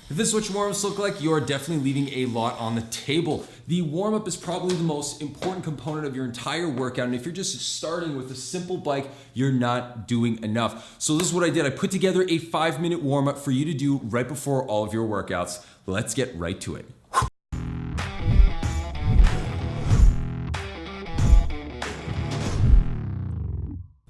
If this is what your warm-ups look like, you are definitely leaving a lot on the table. The warm-up is probably the most important component of your entire workout, and if you're just starting with a simple bike, you're not doing enough. So this is what I did. I put together a 5-minute warm-up for you to do right before all of your workouts. Let's get right to it.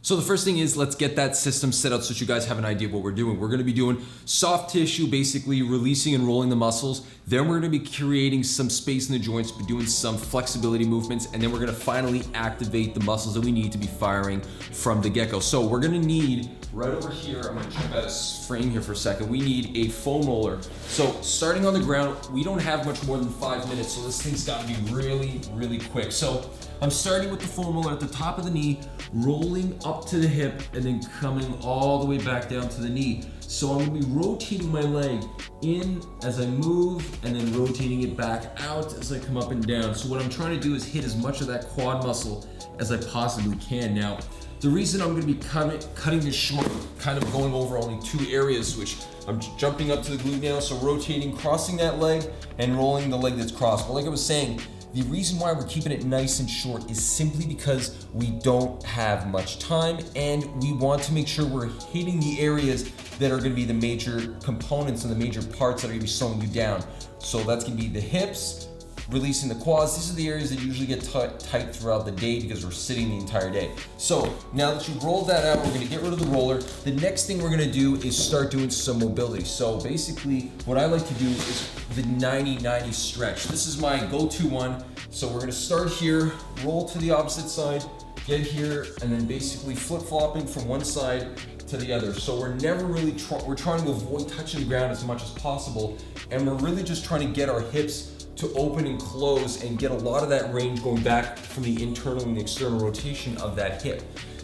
So the first thing is, let's get that system set up so that you guys have an idea of what we're doing. We're gonna be doing soft tissue, basically releasing and rolling the muscles. Then we're gonna be creating some space in the joints, but doing some flexibility movements. And then we're gonna finally activate the muscles that we need to be firing from the get-go. So we're gonna need, right over here, I'm gonna jump out of frame here for a second. We need a foam roller. So starting on the ground, we don't have much more than 5 minutes. So this thing's gotta be really, really quick. So I'm starting with the foam roller at the top of the knee, rolling up to the hip, and then coming all the way back down to the knee. So I'm gonna be rotating my leg in as I move, and then rotating it back out as I come up and down. So what I'm trying to do is hit as much of that quad muscle as I possibly can. Now, the reason I'm gonna be cutting this short, kind of going over only 2 areas, which I'm jumping up to the glute now, so rotating, crossing that leg, and rolling the leg that's crossed. But like I was saying, the reason why we're keeping it nice and short is simply because we don't have much time, and we want to make sure we're hitting the areas that are gonna be the major components and the major parts that are gonna be slowing you down. So that's gonna be the hips, releasing the quads. These are the areas that usually get tight throughout the day because we're sitting the entire day. So now that you've rolled that out, we're gonna get rid of the roller. The next thing we're gonna do is start doing some mobility. So basically what I like to do is the 90-90 stretch. This is my go-to one. So we're gonna start here, roll to the opposite side, get here, and then basically flip-flopping from one side to the other. So we're never really, we're trying to avoid touching the ground as much as possible. And we're really just trying to get our hips to open and close and get a lot of that range going back from the internal and the external rotation of that hip.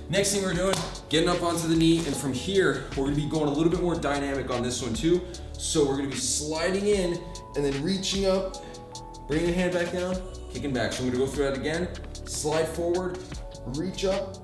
Next thing we're doing, getting up onto the knee, and from here, we're gonna be going a little bit more dynamic on this one too. So we're gonna be sliding in and then reaching up, bringing the hand back down, kicking back. So I'm gonna go through that again, slide forward, reach up,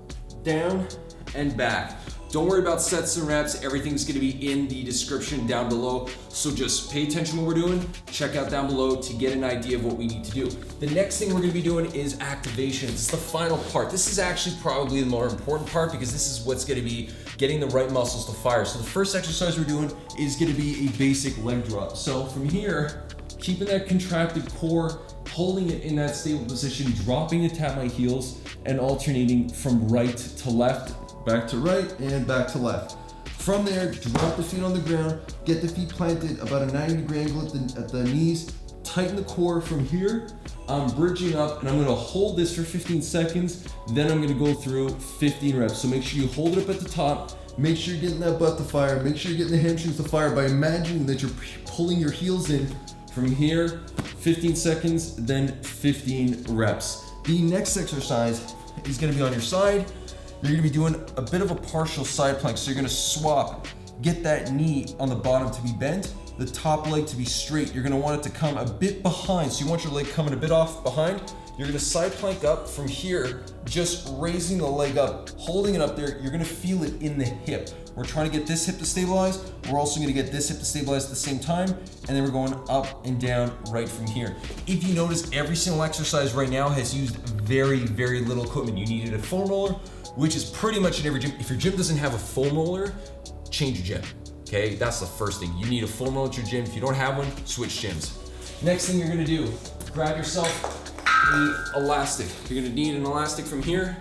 down, and back. Don't worry about sets and reps. Everything's gonna be in the description down below. So just pay attention to what we're doing. Check out down below to get an idea of what we need to do. The next thing we're gonna be doing is activation. This is the final part. This is actually probably the more important part because this is what's gonna be getting the right muscles to fire. So the first exercise we're doing is gonna be a basic leg drop. So from here, keeping that contracted core, holding it in that stable position, dropping it, tap my heels, and alternating from right to left, back to right, and back to left. From there, drop the feet on the ground, get the feet planted about a 90-degree angle at the knees, tighten the core from here. I'm bridging up, and I'm gonna hold this for 15 seconds, then I'm gonna go through 15 reps. So make sure you hold it up at the top, make sure you're getting that butt to fire, make sure you're getting the hamstrings to fire by imagining that you're pulling your heels in from here, 15 seconds, then 15 reps. The next exercise is gonna be on your side. You're gonna be doing a bit of a partial side plank. So you're gonna swap, get that knee on the bottom to be bent, the top leg to be straight. You're gonna want it to come a bit behind. So you want your leg coming a bit off behind. You're gonna side plank up from here, just raising the leg up, holding it up there. You're gonna feel it in the hip. We're trying to get this hip to stabilize. We're also gonna get this hip to stabilize at the same time. And then we're going up and down right from here. If you notice, every single exercise right now has used very, very little equipment. You needed a foam roller, which is pretty much in every gym. If your gym doesn't have a foam roller, change your gym, okay? That's the first thing. You need a foam roller at your gym. If you don't have one, switch gyms. Next thing you're gonna do, grab yourself an elastic. You're gonna need an elastic from here.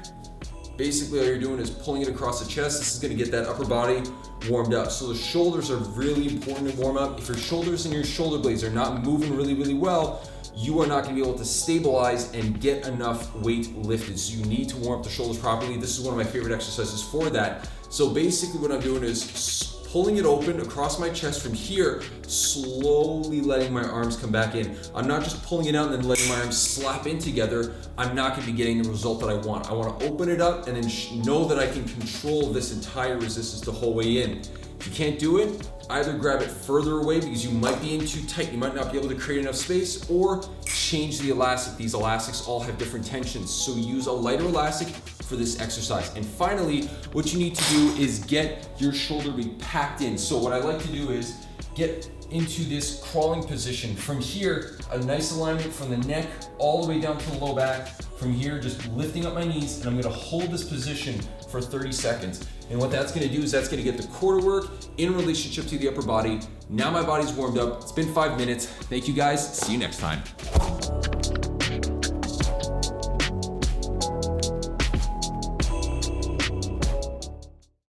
Basically, all you're doing is pulling it across the chest. This is gonna get that upper body warmed up. So the shoulders are really important to warm up. If your shoulders and your shoulder blades are not moving really, really well, you are not gonna be able to stabilize and get enough weight lifted. So you need to warm up the shoulders properly. This is one of my favorite exercises for that. So basically what I'm doing is pulling it open across my chest from here, slowly letting my arms come back in. I'm not just pulling it out and then letting my arms slap in together. I'm not gonna be getting the result that I want. I wanna open it up and then know that I can control this entire resistance the whole way in. If you can't do it, either grab it further away because you might be in too tight, you might not be able to create enough space, or change the elastic. These elastics all have different tensions. So use a lighter elastic for this exercise. And finally, what you need to do is get your shoulder to be packed in. So what I like to do is get into this crawling position. From here, a nice alignment from the neck all the way down to the low back. From here, just lifting up my knees, and I'm gonna hold this position for 30 seconds. And what that's gonna do is that's gonna get the core to work in relationship to the upper body. Now my body's warmed up. It's been 5 minutes. Thank you guys. See you next time.